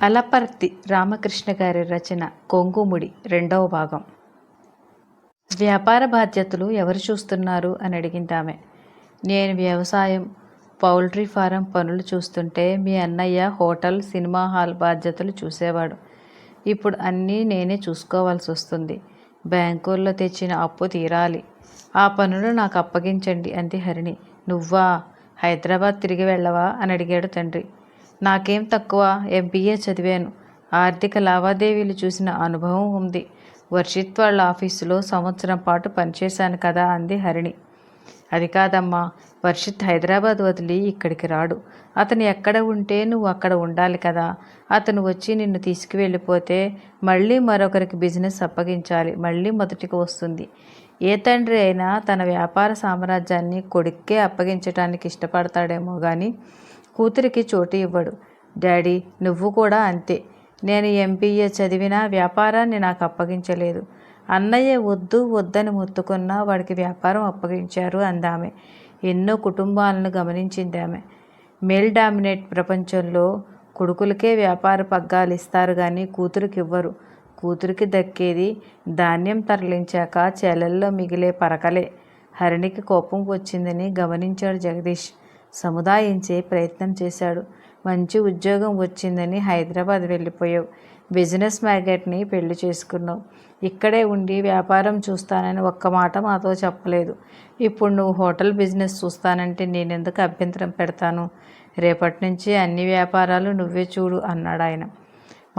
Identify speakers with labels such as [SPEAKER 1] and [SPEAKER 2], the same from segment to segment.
[SPEAKER 1] అలపర్తి రామకృష్ణ గారి రచన కొంగుముడి రెండవ భాగం. వ్యాపార బాధ్యతలు ఎవరు చూస్తున్నారు అని అడిగిందామె. నేను వ్యవసాయం, పౌల్ట్రీ ఫారం పనులు చూస్తుంటే మీ అన్నయ్య హోటల్, సినిమా హాల్ బాధ్యతలు చూసేవాడు. ఇప్పుడు అన్నీ నేనే చూసుకోవాల్సి వస్తుంది. బ్యాంకుల్లో తెచ్చిన అప్పు తీరాలి. ఆ పనులు నాకు అప్పగించండి అంది హరిణి. నువ్వా? హైదరాబాద్ తిరిగి వెళ్ళవా అని అడిగాడు తండ్రి. నాకేం తక్కువ, ఎంబీఏ చదివాను. ఆర్థిక లావాదేవీలు చూసిన అనుభవం ఉంది. వర్షిత్ వాళ్ళ ఆఫీసులో సంవత్సరం పాటు పనిచేశాను కదా అంది హరిణి. అది కాదమ్మా, వర్షిత్ హైదరాబాద్ వదిలి ఇక్కడికి రాడు. అతను ఎక్కడ ఉంటే నువ్వు అక్కడ ఉండాలి కదా. అతను వచ్చి నిన్ను తీసుకువెళ్ళిపోతే మళ్ళీ మరొకరికి బిజినెస్ అప్పగించాలి. మళ్ళీ మొదటికి వస్తుంది. ఏ తండ్రి అయినా తన వ్యాపార సామ్రాజ్యాన్ని కొడుక్కే అప్పగించడానికి ఇష్టపడతాడేమో కానీ కూతురికి చోటు ఇవ్వడు. డాడీ, నువ్వు కూడా అంతే. నేను ఎంబీఏ చదివినా వ్యాపారాన్ని నాకు అప్పగించలేదు. అన్నయ్య వద్దు వద్దని మొత్తుకున్నా వాడికి వ్యాపారం అప్పగించారు అందామె. ఎన్నో కుటుంబాలను గమనించింది ఆమె. మేల్ డామినేట్ ప్రపంచంలో కొడుకులకే వ్యాపార పగ్గాలు ఇస్తారు కానీ కూతురికి ఇవ్వరు. కూతురికి దక్కేది ధాన్యం తరలించాక చెలల్లో మిగిలే పరకలే. హరిణికి కోపం వచ్చిందని గమనించాడు జగదీష్. సముదాయించే ప్రయత్నం చేశాడు. మంచి ఉద్యోగం వచ్చిందని హైదరాబాద్ వెళ్ళిపోయావు. బిజినెస్ మ్యాగ్నెట్ని పెళ్లి చేసుకున్నావు. ఇక్కడే ఉండి వ్యాపారం చూస్తానని ఒక్క మాట మాతో చెప్పలేదు. ఇప్పుడు నువ్వు హోటల్ బిజినెస్ చూస్తానంటే నేనెందుకు అభ్యంతరం పెడతాను? రేపటి నుంచి అన్ని వ్యాపారాలు నువ్వే చూడు అన్నాడు ఆయన.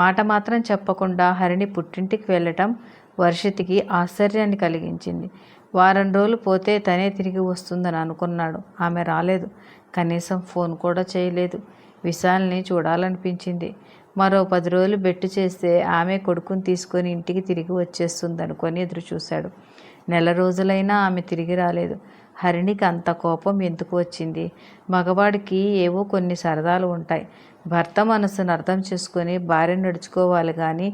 [SPEAKER 1] మాట మాత్రం చెప్పకుండా హరిణి పుట్టింటికి వెళ్ళటం వర్షిత్కి ఆశ్చర్యాన్ని కలిగించింది. వారం రోజులు పోతే తనే తిరిగి వస్తుందని అనుకున్నాడు. ఆమె రాలేదు. కనీసం ఫోన్ కూడా చేయలేదు. విశాల్ని చూడాలనిపించింది. మరో 10 రోజులు బెట్టు చేస్తే ఆమె కొడుకుని తీసుకొని ఇంటికి తిరిగి వచ్చేస్తుందనుకొని ఎదురుచూశాడు. నెల రోజులైనా ఆమె తిరిగి రాలేదు. హరిణికి అంత కోపం ఎందుకు వచ్చింది? మగవాడికి ఏవో కొన్ని సరదాలు ఉంటాయి. భర్త మనసును అర్థం చేసుకొని భార్య నడుచుకోవాలి కానీ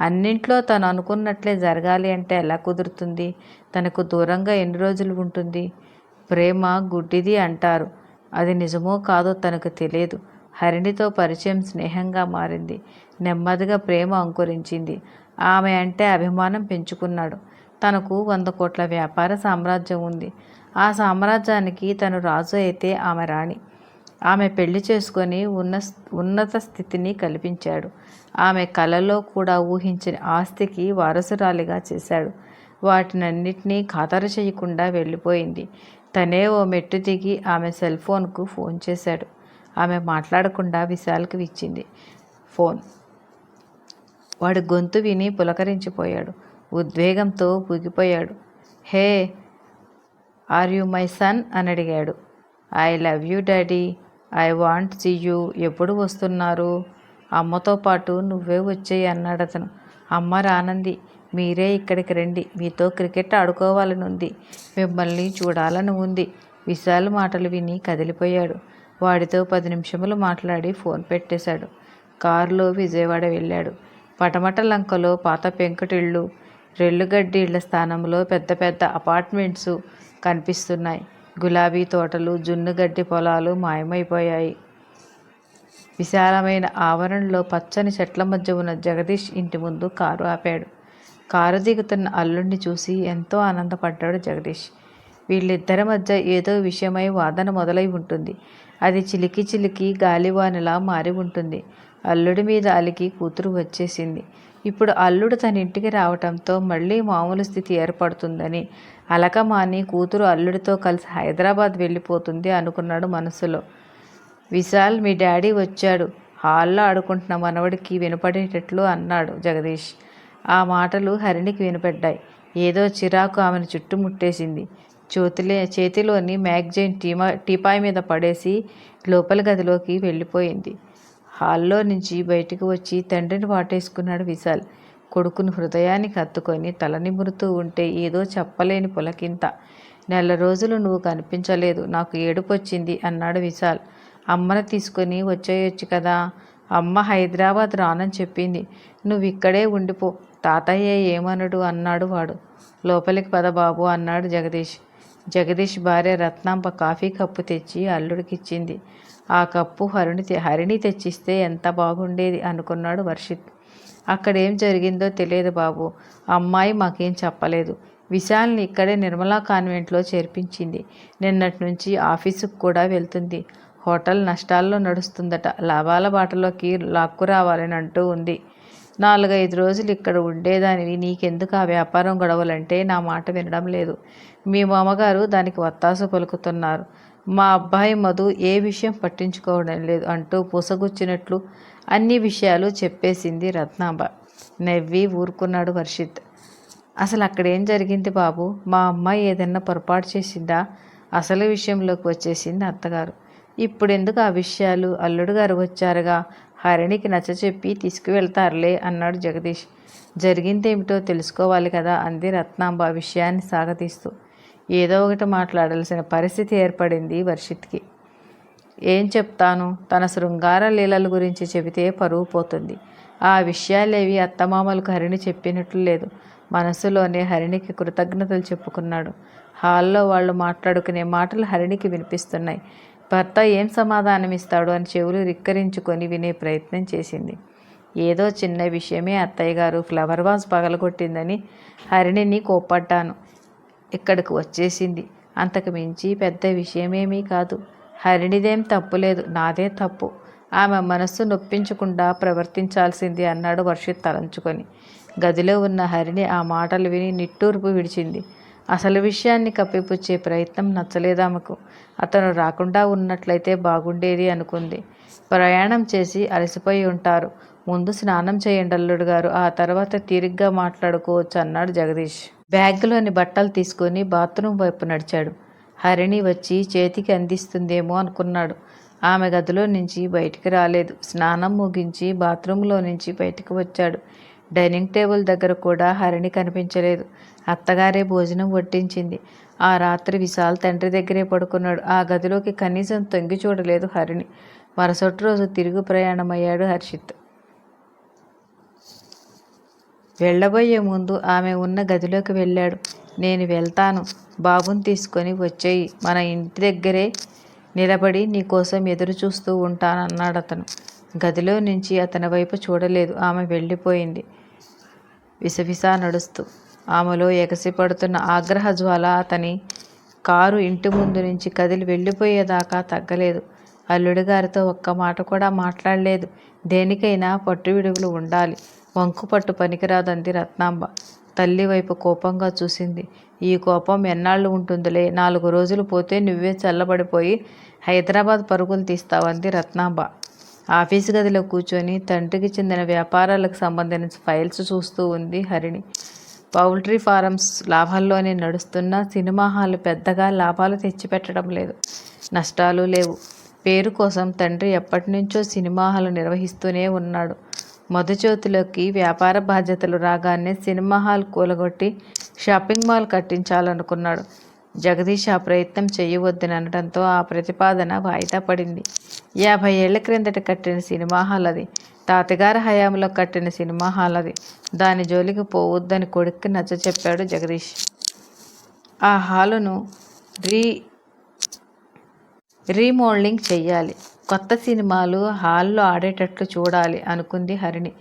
[SPEAKER 1] అన్నింట్లో తను అనుకున్నట్లే జరగాలి అంటే ఎలా కుదురుతుంది? తనకు దూరంగా ఎన్ని రోజులు ఉంటుంది? ప్రేమ గుడ్డిది అంటారు. అది నిజమో కాదో తనకు తెలియదు. హరిణితో పరిచయం స్నేహంగా మారింది. నెమ్మదిగా ప్రేమ అంకురించింది. ఆమె అంటే అభిమానం పెంచుకున్నాడు. తనకు 100 కోట్ల వ్యాపార సామ్రాజ్యం ఉంది. ఆ సామ్రాజ్యానికి తను రాజు అయితే ఆమె రాణి. ఆమె పెళ్లి చేసుకొని ఉన్నత స్థితిని కల్పించాడు. ఆమె కలలో కూడా ఊహించిన ఆస్తికి వారసురాలిగా చేశాడు. వాటినన్నిటినీ ఖాతరు చేయకుండా వెళ్ళిపోయింది. తనే ఓ మెట్టు దిగి ఆమె సెల్ ఫోన్కు ఫోన్ చేశాడు. ఆమె మాట్లాడకుండా విశాల్కి ఇచ్చింది ఫోన్. వాడి గొంతు విని పులకరించిపోయాడు. ఉద్వేగంతో ఊగిపోయాడు. Hey, are you my son అని అడిగాడు. I love you daddy, I want see you. ఎప్పుడు వస్తున్నారు? అమ్మతో పాటు నువ్వే వచ్చేయి అన్నాడు అతను. అమ్మ రానంది. మీరే ఇక్కడికి రండి. మీతో క్రికెట్ ఆడుకోవాలని ఉంది. మిమ్మల్ని చూడాలని ఉంది. విశాల్ మాటలు విని కదిలిపోయాడు. వాడితో 10 నిమిషములు మాట్లాడి ఫోన్ పెట్టేశాడు. కారులో విజయవాడ వెళ్ళాడు. పటమట లంకలో పాత పెంకుటిళ్ళు, రెల్లుగడ్డి ఇళ్ల స్థానంలో పెద్ద పెద్ద అపార్ట్మెంట్స్ కనిపిస్తున్నాయి. గులాబీ తోటలు, జున్నుగడ్డి పొలాలు మాయమైపోయాయి. విశాలమైన ఆవరణలో పచ్చని చెట్ల మధ్య ఉన్న జగదీష్ ఇంటి ముందు కారు ఆపాడు. కారు దిగుతున్న అల్లుడిని చూసి ఎంతో ఆనందపడ్డాడు జగదీష్. వీళ్ళిద్దరి మధ్య ఏదో విషయమై వాదన మొదలై ఉంటుంది. అది చిలికి చిలికి గాలివానలా మారి ఉంటుంది. అల్లుడి మీద అలికి కూతురు వచ్చేసింది. ఇప్పుడు అల్లుడు తన ఇంటికి రావటంతో మళ్ళీ మామూలు స్థితి ఏర్పడుతుందని అలకమాని కూతురు అల్లుడితో కలిసి హైదరాబాద్ వెళ్ళిపోతుంది అనుకున్నాడు మనసులో. విశాల్, మీ డాడీ వచ్చాడు. హాల్లో ఆడుకుంటున్న మనవడికి వినపడేటట్లు అన్నాడు జగదీష్. ఆ మాటలు హరిణికి వినపడ్డాయి. ఏదో చిరాకు ఆమెను చుట్టుముట్టేసింది. చేతిలోని మ్యాగజైన్ టీపాయ్ మీద పడేసి లోపల గదిలోకి వెళ్ళిపోయింది. హాల్లో నుంచి బయటకు వచ్చి తండ్రిని వాటేసుకున్నాడు విశాల్. కొడుకును హృదయానికి హత్తుకొని తల నిమురుతూ ఉంటే ఏదో చెప్పలేని పులకింత. నెల రోజులు నువ్వు కనిపించలేదు, నాకు ఏడుపు వచ్చింది అన్నాడు విశాల్. అమ్మను తీసుకొని వచ్చేయొచ్చు కదా. అమ్మ హైదరాబాద్ రానని చెప్పింది. నువ్వు ఇక్కడే ఉండిపో, తాతయ్య ఏమనడు అన్నాడు వాడు. లోపలికి పద బాబు అన్నాడు జగదీష్. జగదీష్ భార్య రత్నాంబ కాఫీ కప్పు తెచ్చి అల్లుడికిచ్చింది. ఆ కప్పు హరిణి తెచ్చిస్తే ఎంత బాగుండేది అనుకున్నాడు వర్షిత్. అక్కడేం జరిగిందో తెలియదు బాబు. అమ్మాయి మాకేం చెప్పలేదు. విశాల్ని ఇక్కడే నిర్మలా కాన్వెంట్లో చేర్పించింది. నిన్నటి నుంచి ఆఫీసుకు కూడా వెళ్తుంది. హోటల్ నష్టాల్లో నడుస్తుందట. లాభాల బాటలోకి లాక్కురావాలని అంటూ ఉంది. 4-5 రోజులు ఇక్కడ ఉండేదానివి. నీకెందుకు ఆ వ్యాపారం గొడవలంటే నా మాట వినడం లేదు. మీ మామగారు దానికి వత్తాసు పలుకుతున్నారు. మా అబ్బాయి మధు ఏ విషయం పట్టించుకోవడం లేదు అంటూ పూసగుచ్చినట్లు అన్ని విషయాలు చెప్పేసింది రత్నాంబ. నవ్వి ఊరుకున్నాడు వర్షిత్. అసలు అక్కడేం జరిగింది బాబు? మా అమ్మాయి ఏదన్నా పొరపాటు చేసిందా? అసలు విషయంలోకి వచ్చేసింది అత్తగారు. ఇప్పుడెందుకు ఆ విషయాలు? అల్లుడు గారు వచ్చారుగా, హరిణికి నచ్చచెప్పి తీసుకువెళ్తారులే అన్నాడు జగదీష్. జరిగిందేమిటో తెలుసుకోవాలి కదా అంది రత్నాంబ విషయాన్ని సాగతీస్తూ. ఏదో ఒకటి మాట్లాడాల్సిన పరిస్థితి ఏర్పడింది వర్షిత్కి. ఏం చెప్తాను? తన శృంగార లీలల గురించి చెబితే పరువు పోతుంది. ఆ విషయాలేవి అత్తమామలకు హరిణి చెప్పినట్లు లేదు. మనసులోనే హరిణికి కృతజ్ఞతలు చెప్పుకున్నాడు. హాల్లో వాళ్ళు మాట్లాడుకునే మాటలు హరిణికి వినిపిస్తున్నాయి. భర్త ఏం సమాధానమిస్తాడు అని చెవులు రిక్కరించుకొని వినే ప్రయత్నం చేసింది. ఏదో చిన్న విషయమే అత్తయ్య గారు, ఫ్లవర్ వాజ్ పగలగొట్టిందని హరిణిని కోప్పడ్డాను. ఇక్కడికి వచ్చేసింది. అంతకు మించి పెద్ద విషయమేమీ కాదు. హరిణిదేం తప్పులేదు, నాదే తప్పు. ఆమె మనస్సు నొప్పించకుండా ప్రవర్తించాల్సింది అన్నాడు వర్షిత్ తలంచుకొని. గదిలో ఉన్న హరిణి ఆ మాటలు విని నిట్టూర్పు విడిచింది. అసలు విషయాన్ని కప్పిపుచ్చే ప్రయత్నం నచ్చలేదామెకు. అతను రాకుండా ఉన్నట్లయితే బాగుండేది అనుకుంది. ప్రయాణం చేసి అలసిపోయి ఉంటారు. ముందు స్నానం చేయండి అల్లుడు గారు, ఆ తర్వాత తీరిగ్గా మాట్లాడుకోవచ్చు అన్నాడు జగదీష్. బ్యాగ్లోని బట్టలు తీసుకొని బాత్రూమ్ వైపు నడిచాడు. హరిణి వచ్చి చేతికి అందిస్తుందేమో అనుకున్నాడు. ఆమె గదిలో నుంచి బయటికి రాలేదు. స్నానం ముగించి బాత్రూంలో నుంచి బయటికి వచ్చాడు. డైనింగ్ టేబుల్ దగ్గర కూడా హరిణి కనిపించలేదు. అత్తగారే భోజనం వడ్డించింది. ఆ రాత్రి విశాల్ తండ్రి దగ్గరే పడుకున్నాడు. ఆ గదిలోకి కనీసం తొంగి చూడలేదు హరిణి. మరుసటి రోజు తిరుగు ప్రయాణమయ్యాడు హర్షిత్. వెళ్ళబోయే ముందు ఆమె ఉన్న గదిలోకి వెళ్ళాడు. నేను వెళ్తాను, బాబుని తీసుకొని వచ్చేయి. మన ఇంటి దగ్గరే నిలబడి నీకోసం ఎదురు చూస్తూ ఉంటానన్నాడు అతను. గదిలో నుంచి అతని వైపు చూడలేదు. ఆమె వెళ్ళిపోయింది విసవిసా నడుస్తూ. ఆమెలో ఎగసిపడుతున్న ఆగ్రహ జ్వాల అతని కారు ఇంటి ముందు నుంచి కదిలి వెళ్ళిపోయేదాకా తగ్గలేదు. అల్లుడి గారితో ఒక్క మాట కూడా మాట్లాడలేదు. దేనికైనా పట్టు విడుగులు ఉండాలి. వంకుపట్టు పనికిరాదంది రత్నాంబ. తల్లి వైపు కోపంగా చూసింది. ఈ కోపం ఎన్నాళ్ళు ఉంటుందిలే, 4 రోజులు పోతే నువ్వే చల్లబడిపోయి హైదరాబాద్ పరుగులు తీస్తావంది రత్నాంబ. ఆఫీసు గదిలో కూర్చొని తండ్రికి చెందిన వ్యాపారాలకు సంబంధించిన ఫైల్స్ చూస్తూ ఉంది హరిణి. పౌల్ట్రీ ఫారమ్స్ లాభాల్లోనే నడుస్తున్నా సినిమా హాల్ పెద్దగా లాభాలు తెచ్చిపెట్టడం లేదు. నష్టాలు లేవు. పేరు కోసం తండ్రి ఎప్పటి నుంచో సినిమా హాల్ నిర్వహిస్తూనే ఉన్నాడు. మధుజ్యోతిలోకి వ్యాపార బాధ్యతలు రాగానే సినిమా హాల్ కూలగొట్టి షాపింగ్ మాల్ కట్టించాలనుకున్నాడు. జగదీష్ ఆ ప్రయత్నం చేయవద్దని అనడంతో ఆ ప్రతిపాదన వాయిదా పడింది. 50 ఏళ్ల క్రిందట కట్టిన సినిమా హాల్ అది. తాతగారి హయాంలో కట్టిన సినిమా హాల్ అది. దాని జోలికి పోవద్దని కొడుక్కి నచ్చచెప్పాడు జగదీష్. ఆ హాలును రీమోడలింగ్ చెయ్యాలి. కొత్త సినిమాలు హాల్లో ఆడేటట్లు చూడాలి అనుకుంది హరిణి.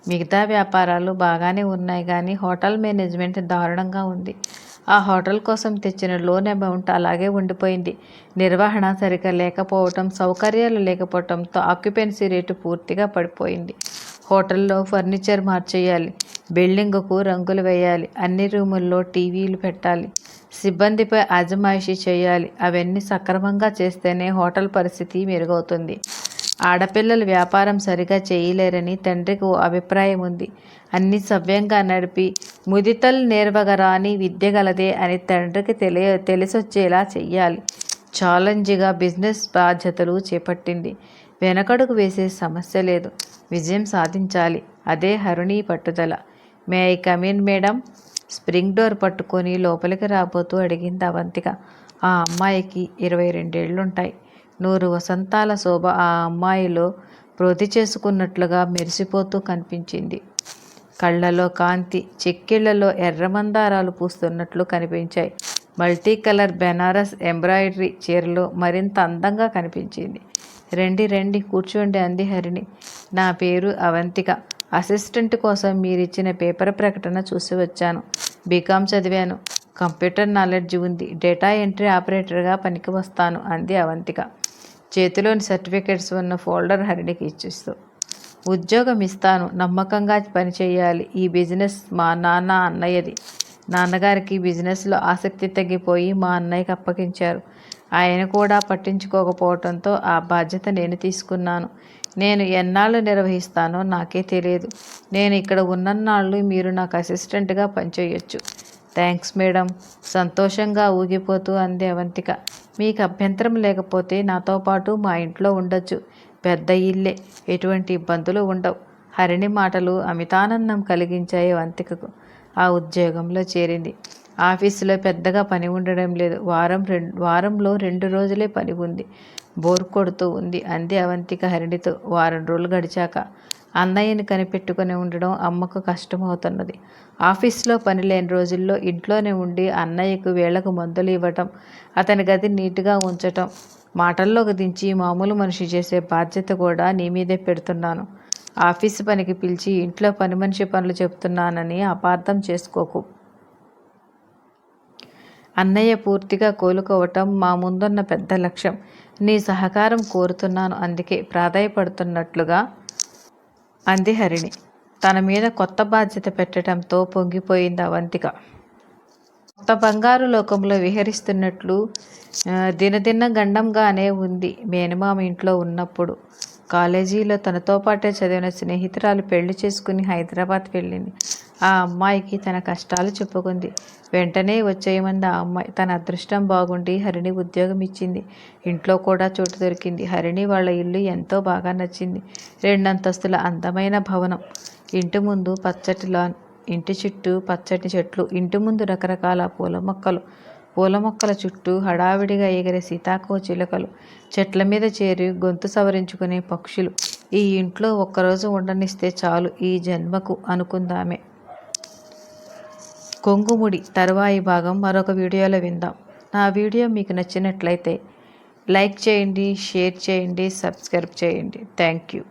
[SPEAKER 1] మిగతా వ్యాపారాలు బాగానే ఉన్నాయి కానీ హోటల్ మేనేజ్మెంట్ దారుణంగా ఉంది. ఆ హోటల్ కోసం తెచ్చిన లోన్ అమౌంట్ అలాగే ఉండిపోయింది. నిర్వహణ సరిగా లేకపోవటం, సౌకర్యాలు లేకపోవటంతో ఆక్యుపెన్సీ రేటు పూర్తిగా పడిపోయింది. హోటల్లో ఫర్నిచర్ మార్చేయాలి. బిల్డింగుకు రంగులు వేయాలి. అన్ని రూముల్లో టీవీలు పెట్టాలి. సిబ్బందిపై అజమాయిషీ చేయాలి. అవన్నీ సక్రమంగా చేస్తేనే హోటల్ పరిస్థితి మెరుగవుతుంది. ఆడపిల్లలు వ్యాపారం సరిగా చేయలేరని తండ్రికి ఓ అభిప్రాయం ఉంది. అన్నీ సవ్యంగా నడిపి ముదితల్ నేర్వగరాని విద్యగలదే అని తండ్రికి తెలిసొచ్చేలా చెయ్యాలి. ఛాలెంజ్గా బిజినెస్ బాధ్యతలు చేపట్టింది. వెనకడుగు వేసే సమస్య లేదు. విజయం సాధించాలి. అదే హరిణి పట్టుదల. May I come in madam? Spring door పట్టుకొని లోపలికి రాబోతూ అడిగింది అవంతిక. ఆ అమ్మాయికి 22 ఏళ్లుంటాయి. 100 వసంతాల శోభ ఆ అమ్మాయిలో ప్రోతి చేసుకున్నట్లుగా మెరిసిపోతూ కనిపించింది. కళ్ళలో కాంతి, చెక్కిళ్లలో ఎర్రమందారాలు పూస్తున్నట్లు కనిపించాయి. మల్టీ కలర్ బెనారస్ ఎంబ్రాయిడరీ చీరలో మరింత అందంగా కనిపించింది. రండి రండి కూర్చోండి అంది హరిణి. నా పేరు అవంతిక. అసిస్టెంట్ కోసం మీరిచ్చిన పేపర్ ప్రకటన చూసి వచ్చాను. బీకామ్ చదివాను. కంప్యూటర్ నాలెడ్జ్ ఉంది. డేటా ఎంట్రీ ఆపరేటర్గా పనికి వస్తాను అంది అవంతిక చేతిలోని సర్టిఫికెట్స్ ఉన్న ఫోల్డర్ హరిణికి ఇచ్చిస్తూ. ఉద్యోగం ఇస్తాను. నమ్మకంగా పనిచేయాలి. ఈ బిజినెస్ మా నాన్న అన్నయ్యది. నాన్నగారికి బిజినెస్లో ఆసక్తి తగ్గిపోయి మా అన్నయ్యకి అప్పగించారు. ఆయన కూడా పట్టించుకోకపోవడంతో ఆ బాధ్యత నేను తీసుకున్నాను. నేను ఎన్నాళ్ళు నిర్వహిస్తానో నాకే తెలియదు. నేను ఇక్కడ ఉన్నన్నాళ్ళు మీరు నాకు అసిస్టెంట్గా పనిచేయొచ్చు. థ్యాంక్స్ మేడం సంతోషంగా ఊగిపోతూ అంది అవంతిక. మీకు అభ్యంతరం లేకపోతే నాతో పాటు మా ఇంట్లో ఉండొచ్చు. పెద్ద ఇల్లే, ఎటువంటి ఇబ్బందులు ఉండవు. హరిణి మాటలు అమితానందం కలిగించాయి అవంతికకు. ఆ ఉద్యోగంలో చేరింది. ఆఫీసులో పెద్దగా పని ఉండడం లేదు. వారంలో 2 రోజులే పని ఉంది. బోర్ కొడుతూ ఉంది అంది అవంతిక హరిణితో. వారం రోజులు గడిచాక అన్నయ్యని కనిపెట్టుకుని ఉండడం అమ్మకు కష్టమవుతున్నది. ఆఫీస్లో పని లేని రోజుల్లో ఇంట్లోనే ఉండి అన్నయ్యకు వేళకు మందులు ఇవ్వటం, అతని గది నీట్గా ఉంచటం, మాటల్లోకి దించి మామూలు మనిషి చేసే బాధ్యత కూడా నీ మీదే పెడుతున్నాను. ఆఫీసు పనికి పిలిచి ఇంట్లో పని మనిషి పనులు చెప్తున్నానని అపార్థం చేసుకోకు. అన్నయ్య పూర్తిగా కోలుకోవటం మా ముందున్న పెద్ద లక్ష్యం. నీ సహకారం కోరుతున్నాను. అందుకే ప్రాధాయపడుతున్నట్లుగా అంది హరిణి. తన మీద కొత్త బాధ్యత పెట్టడంతో పొంగిపోయింది అవంతిక. కొత్త బంగారు లోకంలో విహరిస్తున్నట్లు దినదిన గండంగానే ఉంది. మేనమామ ఇంట్లో ఉన్నప్పుడు కాలేజీలో తనతో పాటే చదివిన స్నేహితురాలు పెళ్లి చేసుకుని హైదరాబాద్ వెళ్ళింది. ఆ అమ్మాయికి తన కష్టాలు చెప్పుకుంది. వెంటనే వచ్చేయమంది ఆ అమ్మాయి. తన అదృష్టం బాగుండి హరిణి ఉద్యోగం ఇచ్చింది. ఇంట్లో కూడా చోటు దొరికింది. హరిణి వాళ్ళ ఇల్లు ఎంతో బాగా నచ్చింది. 2 అంతస్తుల అందమైన భవనం. ఇంటి ముందు పచ్చటి లాన్, ఇంటి చుట్టూ పచ్చటి చెట్లు, ఇంటి ముందు రకరకాల పూల మొక్కల చుట్టూ హడావిడిగా ఎగిరే సీతాకోచిలుకలు, చెట్ల మీద చేరి గొంతు సవరించుకునే పక్షులు. ఈ ఇంట్లో ఒక్కరోజు ఉండనిస్తే చాలు ఈ జన్మకు అనుకుందామే. కొంగుముడి తరువాయి భాగం మరొక వీడియోలో విందాం. నా వీడియో మీకు నచ్చినట్లయితే లైక్ చేయండి, షేర్ చేయండి, సబ్స్క్రైబ్ చేయండి. Thank you.